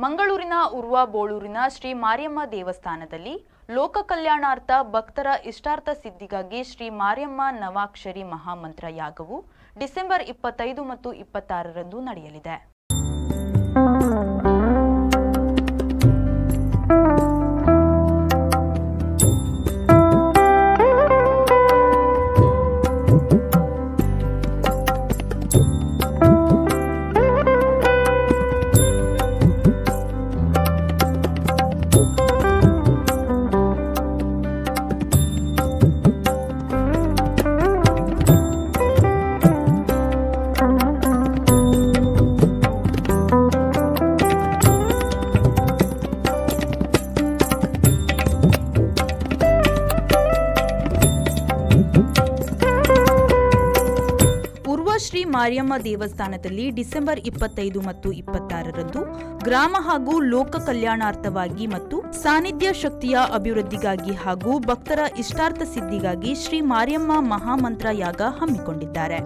ಮಂಗಳೂರಿನ ಉರ್ವ ಬೋಳೂರಿನ ಶ್ರೀ ಮಾರಿಯಮ್ಮ ದೇವಸ್ಥಾನದಲ್ಲಿ ಲೋಕ ಕಲ್ಯಾಣಾರ್ಥ ಭಕ್ತರ ಇಷ್ಟಾರ್ಥ ಸಿದ್ಧಿಗಾಗಿ ಶ್ರೀ ಮಾರಿಯಮ್ಮ ನವಾಕ್ಷರಿ ಮಹಾಮಂತ್ರ ಯಾಗವು ಡಿಸೆಂಬರ್ 25 ಮತ್ತು 26ರಂದು ನಡೆಯಲಿದೆ. ಶ್ರೀ ಮಾರಿಯಮ್ಮ ದೇವಸ್ಥಾನದಲ್ಲಿ ಡಿಸೆಂಬರ್ 25 ಮತ್ತು 26ರಂದು ಗ್ರಾಮ ಹಾಗೂ ಲೋಕ ಕಲ್ಯಾಣಾರ್ಥವಾಗಿ ಮತ್ತು ಸಾನ್ನಿಧ್ಯ ಶಕ್ತಿಯ ಅಭಿವೃದ್ಧಿಗಾಗಿ ಹಾಗೂ ಭಕ್ತರ ಇಷ್ಟಾರ್ಥ ಸಿದ್ಧಿಗಾಗಿ ಶ್ರೀ ಮಾರಿಯಮ್ಮ ಮಹಾಮಂತ್ರ ಯಾಗ ಹಮ್ಮಿಕೊಂಡಿದ್ದಾರೆ.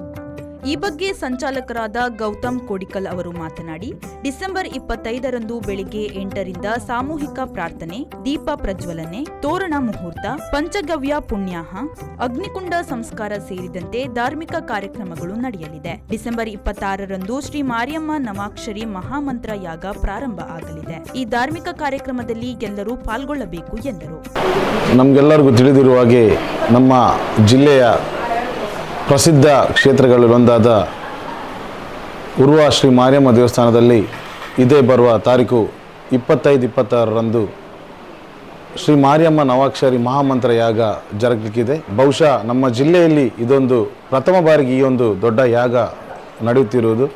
ಈ ಬಗ್ಗೆ ಸಂಚಾಲಕರಾದ ಗೌತಮ್ ಕೋಡಿಕಲ್ ಅವರು ಮಾತನಾಡಿ, ಡಿಸೆಂಬರ್ 25ರಂದು ಬೆಳಿಗ್ಗೆ 8ರಿಂದ ಸಾಮೂಹಿಕ ಪ್ರಾರ್ಥನೆ, ದೀಪ ಪ್ರಜ್ವಲನೆ, ತೋರಣ ಮುಹೂರ್ತ, ಪಂಚಗವ್ಯ ಪುಣ್ಯಾಹ, ಅಗ್ನಿಕುಂಡ ಸಂಸ್ಕಾರ ಸೇರಿದಂತೆ ಧಾರ್ಮಿಕ ಕಾರ್ಯಕ್ರಮಗಳು ನಡೆಯಲಿದೆ. ಡಿಸೆಂಬರ್ 26ರಂದು ಶ್ರೀ ಮಾರಿಯಮ್ಮ ನವಾಕ್ಷರಿ ಮಹಾಮಂತ್ರ ಯಾಗ ಪ್ರಾರಂಭ ಆಗಲಿದೆ. ಈ ಧಾರ್ಮಿಕ ಕಾರ್ಯಕ್ರಮದಲ್ಲಿ ಎಲ್ಲರೂ ಪಾಲ್ಗೊಳ್ಳಬೇಕು ಎಂದರು. ನಮಗೆಲ್ಲರಿಗೂ ತಿಳಿದಿರುವ ಹಾಗೆ ನಮ್ಮ ಜಿಲ್ಲೆಯ ಪ್ರಸಿದ್ಧ ಕ್ಷೇತ್ರಗಳಲ್ಲಿ ಒಂದಾದ ಉರ್ವ ಶ್ರೀ ಮಾರಿಯಮ್ಮ ದೇವಸ್ಥಾನದಲ್ಲಿ ಇದೇ ಬರುವ ತಾರೀಕು 25-26ರಂದು ಶ್ರೀ ಮಾರಿಯಮ್ಮ ನವಾಕ್ಷರಿ ಮಹಾಮಂತ್ರ ಯಾಗ ಜರುಗಲಿಕ್ಕಿದೆ. ಬಹುಶಃ ನಮ್ಮ ಜಿಲ್ಲೆಯಲ್ಲಿ ಇದೊಂದು ಪ್ರಥಮ ಬಾರಿಗೆ ಈ ಒಂದು ದೊಡ್ಡ ಯಾಗ ನಡೆಯುತ್ತಿರುವುದು.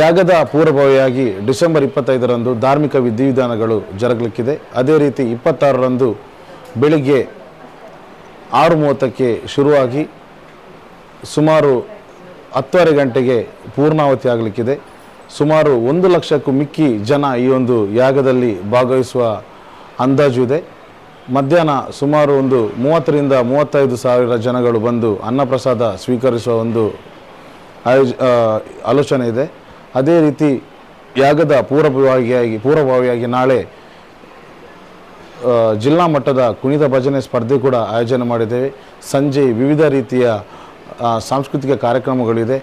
ಯಾಗದ ಪೂರ್ವಭಾವಿಯಾಗಿ ಡಿಸೆಂಬರ್ 25ರಂದು ಧಾರ್ಮಿಕ ವಿಧಿವಿಧಾನಗಳು ಜರುಗಲಿಕ್ಕಿದೆ. ಅದೇ ರೀತಿ 26ರಂದು ಬೆಳಿಗ್ಗೆ 6:30ಕ್ಕೆ ಶುರುವಾಗಿ ಸುಮಾರು 10:30 ಗಂಟೆಗೆ ಪೂರ್ಣಾವತಿ ಆಗಲಿಕ್ಕಿದೆ. ಸುಮಾರು 1 ಲಕ್ಷಕ್ಕೂ ಮಿಕ್ಕಿ ಜನ ಈ ಒಂದು ಯಾಗದಲ್ಲಿ ಭಾಗವಹಿಸುವ ಅಂದಾಜು ಇದೆ. ಮಧ್ಯಾಹ್ನ ಸುಮಾರು ಒಂದು 30ರಿಂದ 35 ಸಾವಿರ ಜನಗಳು ಬಂದು ಅನ್ನಪ್ರಸಾದ ಸ್ವೀಕರಿಸುವ ಒಂದು ಆಲೋಚನೆ ಇದೆ. ಅದೇ ರೀತಿ ಯಾಗದ ಪೂರ್ವಭಾವಿಯಾಗಿ ನಾಳೆ ಜಿಲ್ಲಾ ಮಟ್ಟದ ಕುಣಿತ ಭಜನೆ ಸ್ಪರ್ಧೆ ಕೂಡ ಆಯೋಜನೆ ಮಾಡಿದ್ದೇವೆ. ಸಂಜೆ ವಿವಿಧ ರೀತಿಯ ಸಾಂಸ್ಕೃತಿಕ ಕಾರ್ಯಕ್ರಮಗಳಿದೆ.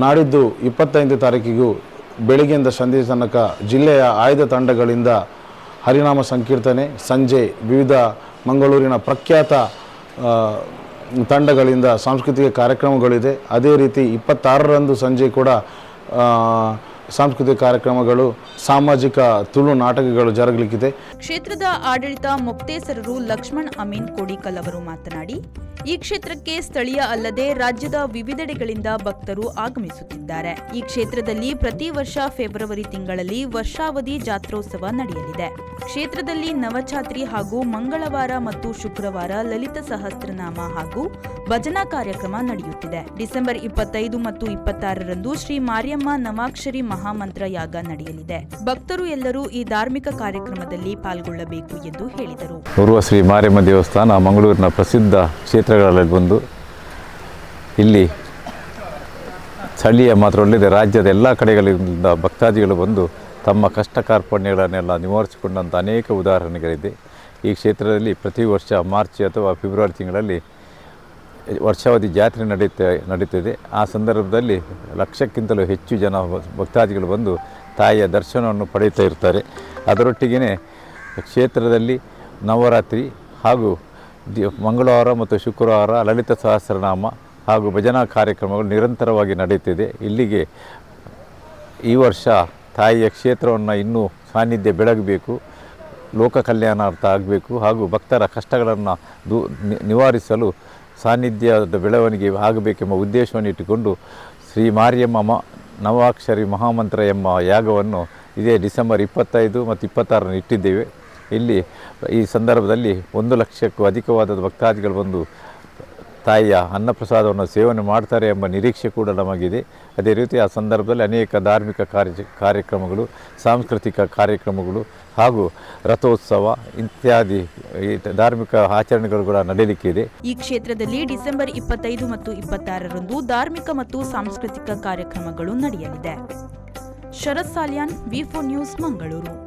ನಾಡಿದ್ದು 25ನೇ ತಾರೀಕಿಗೂ ಬೆಳಗ್ಗೆಯಿಂದ ಸಂಜೆ ತನಕ ಜಿಲ್ಲೆಯ ಆಯ್ದ ತಂಡಗಳಿಂದ ಹರಿನಾಮ ಸಂಕೀರ್ತನೆ, ಸಂಜೆ ವಿವಿಧ ಮಂಗಳೂರಿನ ಪ್ರಖ್ಯಾತ ತಂಡಗಳಿಂದ ಸಾಂಸ್ಕೃತಿಕ ಕಾರ್ಯಕ್ರಮಗಳಿದೆ. ಅದೇ ರೀತಿ 26ರಂದು ಸಂಜೆ ಕೂಡ ಸಾಂಸ್ಕೃತಿಕ ಕಾರ್ಯಕ್ರಮಗಳು, ಸಾಮಾಜಿಕ ತುಳು ನಾಟಕಗಳು ಜರುಗಲಿಕ್ಕಿದೆ. ಕ್ಷೇತ್ರದ ಆಡಳಿತ ಮೊಕ್ತೇಸರರು ಲಕ್ಷ್ಮಣ್ ಅಮೀನ್ ಕೋಡಿಕಲ್ ಅವರು ಮಾತನಾಡಿ, ಈ ಕ್ಷೇತ್ರಕ್ಕೆ ಸ್ಥಳೀಯ ಅಲ್ಲದೆ ರಾಜ್ಯದ ವಿವಿಧೆಡೆಗಳಿಂದ ಭಕ್ತರು ಆಗಮಿಸುತ್ತಿದ್ದಾರೆ. ಈ ಕ್ಷೇತ್ರದಲ್ಲಿ ಪ್ರತಿ ವರ್ಷ ಫೆಬ್ರವರಿ ತಿಂಗಳಲ್ಲಿ ವರ್ಷಾವಧಿ ಜಾತ್ರೋತ್ಸವ ನಡೆಯಲಿದೆ. ಕ್ಷೇತ್ರದಲ್ಲಿ ನವಚಾತ್ರಿ ಹಾಗೂ ಮಂಗಳವಾರ ಮತ್ತು ಶುಕ್ರವಾರ ಲಲಿತ ಸಹಸ್ರನಾಮ ಹಾಗೂ ಭಜನಾ ಕಾರ್ಯಕ್ರಮ ನಡೆಯುತ್ತಿದೆ. ಡಿಸೆಂಬರ್ 25 ಮತ್ತು 26ರಂದು ಶ್ರೀ ಮಾರಿಯಮ್ಮ ನವಾಕ್ಷರಿ ಮಹಾಮಂತ್ರ ಯಾಗ ನಡೆಯಲಿದೆ. ಭಕ್ತರು ಎಲ್ಲರೂ ಈ ಧಾರ್ಮಿಕ ಕಾರ್ಯಕ್ರಮದಲ್ಲಿ ಪಾಲ್ಗೊಳ್ಳಬೇಕು ಎಂದು ಹೇಳಿದರು. ಉರ್ವ ಶ್ರೀ ಮಾರಿಯಮ್ಮ ದೇವಸ್ಥಾನ ಮಂಗಳೂರಿನ ಪ್ರಸಿದ್ಧ ಕ್ಷೇತ್ರಗಳಲ್ಲಿ ಒಂದು. ಇಲ್ಲಿ ಸ್ಥಳೀಯ ಮಾತ್ರ ಒಳ್ಳೆಯದೇ, ರಾಜ್ಯದ ಎಲ್ಲ ಕಡೆಗಳಿಂದ ಭಕ್ತಾದಿಗಳು ಬಂದು ತಮ್ಮ ಕಷ್ಟ ಕಾರ್ಪಣ್ಯಗಳನ್ನೆಲ್ಲ ನಿವಾರಿಸಿಕೊಂಡಂಥ ಅನೇಕ ಉದಾಹರಣೆಗಳಿದೆ. ಈ ಕ್ಷೇತ್ರದಲ್ಲಿ ಪ್ರತಿ ವರ್ಷ ಮಾರ್ಚ್ ಅಥವಾ ಫೆಬ್ರವರಿ ತಿಂಗಳಲ್ಲಿ ವರ್ಷಾವಧಿ ಜಾತ್ರೆ ನಡೀತದೆ. ಆ ಸಂದರ್ಭದಲ್ಲಿ ಲಕ್ಷಕ್ಕಿಂತಲೂ ಹೆಚ್ಚು ಜನ ಭಕ್ತಾದಿಗಳು ಬಂದು ತಾಯಿಯ ದರ್ಶನವನ್ನು ಪಡೆಯುತ್ತಾ ಇರ್ತಾರೆ. ಅದರೊಟ್ಟಿಗೆ ಕ್ಷೇತ್ರದಲ್ಲಿ ನವರಾತ್ರಿ ಹಾಗೂ ಮಂಗಳವಾರ ಮತ್ತು ಶುಕ್ರವಾರ ಲಲಿತ ಸಹಸ್ರನಾಮ ಹಾಗೂ ಭಜನಾ ಕಾರ್ಯಕ್ರಮಗಳು ನಿರಂತರವಾಗಿ ನಡೆಯುತ್ತಿದೆ. ಇಲ್ಲಿಗೆ ಈ ವರ್ಷ ತಾಯಿಯ ಕ್ಷೇತ್ರವನ್ನು ಇನ್ನೂ ಸಾನ್ನಿಧ್ಯ ಬೆಳಗಬೇಕು, ಲೋಕ ಕಲ್ಯಾಣಾರ್ಥ ಆಗಬೇಕು ಹಾಗೂ ಭಕ್ತರ ಕಷ್ಟಗಳನ್ನು ನಿವಾರಿಸಲು ಸಾನ್ನಿಧ್ಯದ ಬೆಳವಣಿಗೆ ಆಗಬೇಕೆಂಬ ಉದ್ದೇಶವನ್ನು ಇಟ್ಟುಕೊಂಡು ಶ್ರೀ ಮಾರಿಯಮ್ಮ ನವಾಕ್ಷರಿ ಮಹಾಮಂತ್ರ ಎಂಬ ಯಾಗವನ್ನು ಇದೇ ಡಿಸೆಂಬರ್ 25 ಮತ್ತು 26ರಂದು ಇಟ್ಟಿದ್ದೇವೆ. ಇಲ್ಲಿ ಈ ಸಂದರ್ಭದಲ್ಲಿ 1 ಲಕ್ಷಕ್ಕೂ ಅಧಿಕವಾದ ಭಕ್ತಾದಿಗಳು ಬಂದು ತಾಯಿಯ ಅನ್ನಪ್ರಸಾದವನ್ನು ಸೇವನೆ ಮಾಡ್ತಾರೆ ಎಂಬ ನಿರೀಕ್ಷೆ ಕೂಡ ನಮಗಿದೆ. ಅದೇ ರೀತಿ ಆ ಸಂದರ್ಭದಲ್ಲಿ ಅನೇಕ ಧಾರ್ಮಿಕ ಕಾರ್ಯಕ್ರಮಗಳು, ಸಾಂಸ್ಕೃತಿಕ ಕಾರ್ಯಕ್ರಮಗಳು ಹಾಗೂ ರಥೋತ್ಸವ ಇತ್ಯಾದಿ ಧಾರ್ಮಿಕ ಆಚರಣೆಗಳು ಕೂಡ ನಡೆಯಲಿಕ್ಕಿದೆ. ಈ ಕ್ಷೇತ್ರದಲ್ಲಿ ಡಿಸೆಂಬರ್ 25 ಮತ್ತು 26ರಂದು ಧಾರ್ಮಿಕ ಮತ್ತು ಸಾಂಸ್ಕೃತಿಕ ಕಾರ್ಯಕ್ರಮಗಳು ನಡೆಯಲಿದೆ. ಶರತ್ ಸಾಲ್ಯಾನ್, ವಿ4 ನ್ಯೂಸ್, ಮಂಗಳೂರು.